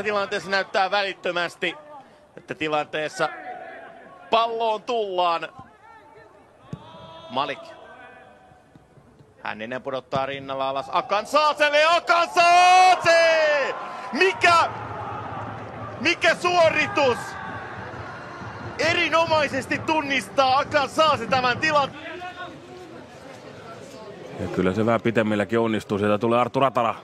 Tilanteessa näyttää välittömästi, että tilanteessa palloon tullaan. Malik. Hänninen pudottaa rinnalla alas Akansaaselle. Akansaase! Mikä suoritus! Erinomaisesti tunnistaa Akansaase tämän tilanteen. Ja kyllä se vähän pitemmilläkin onnistuu. Sieltä tulee Arttu Ratara.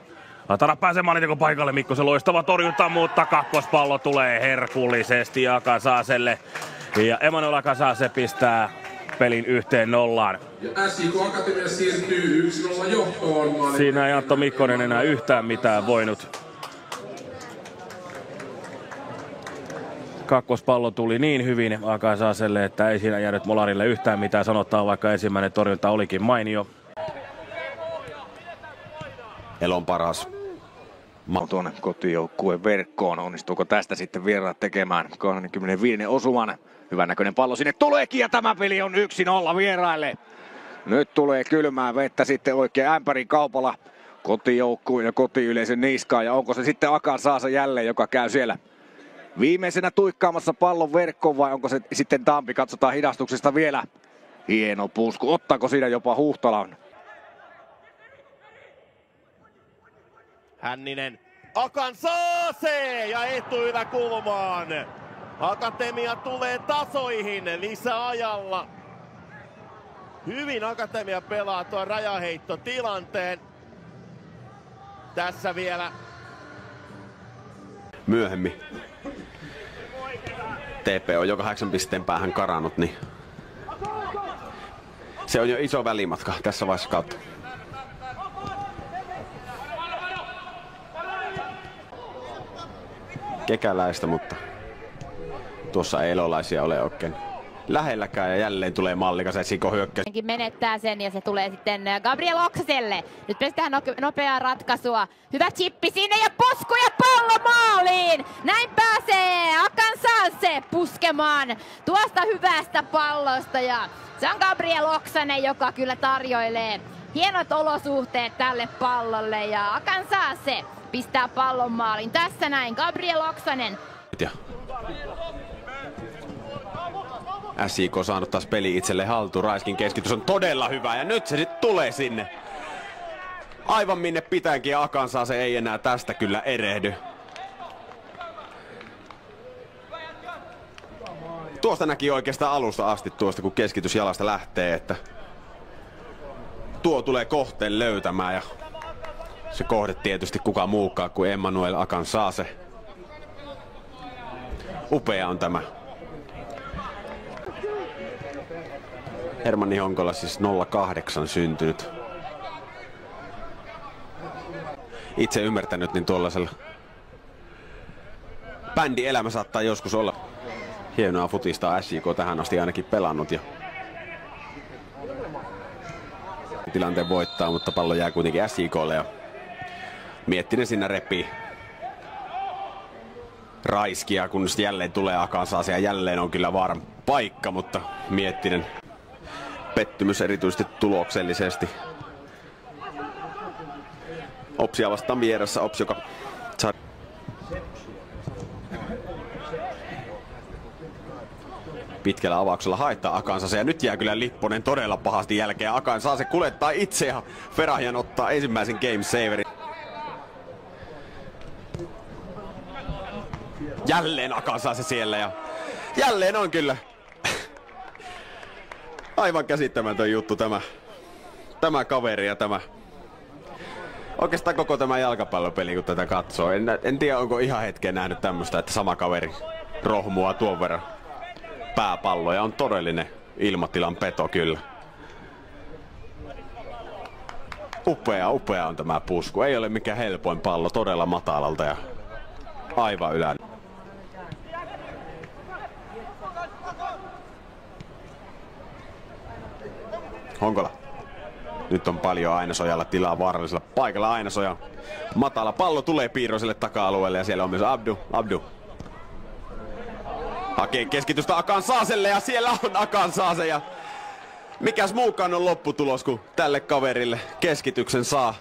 Ratara pääsee maalinteko paikalle. Mikkosen loistava torjunta, mutta kakkospallo tulee herkullisesti Akansaaselle. Ja Emanuel Akansaase pistää pelin 1-0. Ja SJK Akatemia siirtyy 1-0 johtoon. Siinä ei Antto Mikkonen enää yhtään mitään voinut. Kakkospallo tuli niin hyvin Akansaaselle, että ei siinä jäänyt Molarille yhtään mitään sanottaa, vaikka ensimmäinen torjunta olikin mainio. Elon paras tuonne kotijoukkueen verkkoon. Onnistuuko tästä sitten vieraat tekemään 25. osuman? Hyvännäköinen pallo sinne tuleekin ja tämä peli on 1-0 vieraille. Nyt tulee kylmää vettä sitten oikein ämpärin kaupalla kotijoukkueen ja kotiyleisön niskaan. Ja onko se sitten Akansaase jälleen, joka käy siellä viimeisenä tuikkaamassa pallon verkkoon, vai onko se sitten Tampi? Katsotaan hidastuksesta vielä. Hieno pusku. Ottaako siinä jopa Huhtalan? Hänninen. Akansaase ja etuyvä kulmaan. Akatemia tulee tasoihin lisäajalla. Hyvin Akatemia pelaa tuon rajaheittotilanteen. Tässä vielä myöhemmin. TP on jo 8 pisteen päähän karannut, niin se on jo iso välimatka tässä vaiheessa kautta. Kekäläistä, mutta tuossa ei elolaisia ole oikein lähelläkään ja jälleen tulee mallikas SJK hyökkäys. Menettää sen ja se tulee sitten Gabriel Oksaselle. Nyt päästään nopeaa ratkaisua. Hyvä chippi sinne ja pusku ja pallo maaliin. Näin pääsee Akansaase puskemaan tuosta hyvästä pallosta ja se on Gabriel Oksanen, joka kyllä tarjoilee hienot olosuhteet tälle pallolle ja Akansaase pistää pallon maaliin. Tässä näin Gabriel Oksanen. SJK saanut taas peli itselle haltuun. Raiskin keskitys on todella hyvä ja nyt se sitten tulee sinne. Aivan minne pitääkin ja Akansaase ei enää tästä kyllä erehdy. Tuosta näki oikeastaan alusta asti tuosta kun keskitys jalasta lähtee, että tuo tulee kohteen löytämään ja se kohde tietysti kuka muukaan kuin Emmanuel Akansaase. Upea on tämä. Hermanni Honkola siis 08 syntynyt. Itse ymmärtänyt, niin tuollaisella bändielämä saattaa joskus olla. Hienoa futista SJK tähän asti ainakin pelannut. Ja tilanteen voittaa, mutta pallo jää kuitenkin SJKlle. Ja Miettinen siinä repii Raiskia, kun jälleen tulee Akansaase ja jälleen on kyllä vaaran paikka, mutta Miettinen pettymys erityisesti tuloksellisesti. Opsia vastaan vieressä, Ops, joka saa pitkällä avauksella haittaa Akansaase ja nyt jää kyllä Lipponen todella pahasti jälkeen. Akansaase kuljettaa itse ja Ferahjan ottaa ensimmäisen game saverin. Jälleen Akansaase siellä ja jälleen on kyllä aivan käsittämätön juttu tämä kaveri ja tämä oikeastaan koko tämä jalkapallopeli kun tätä katsoo. En tiedä onko ihan hetken nähnyt tämmöistä, että sama kaveri rohmua tuon verran pääpalloja. On todellinen ilmatilan peto kyllä. Upea on tämä pusku. Ei ole mikään helpoin pallo, todella matalalta ja aivan ylän. Honkola. Nyt on paljon Ainesojalla tilaa vaarallisella paikalla. Ainesoja matala pallo tulee Piirroselle taka-alueelle ja siellä on myös Abdu. Hakee keskitystä Akansaaselle ja siellä on Akansaase ja mikäs muukaan on lopputulos kun tälle kaverille keskityksen saa.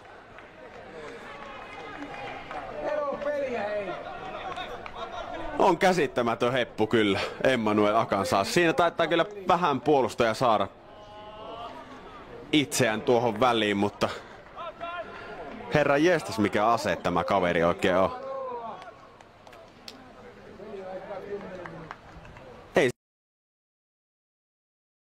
On käsittämätön heppu kyllä, Emmanuel Akansaas. Siinä taitaa kyllä vähän puolustaja saada itseään tuohon väliin, mutta herra jestas mikä ase tämä kaveri oikein on.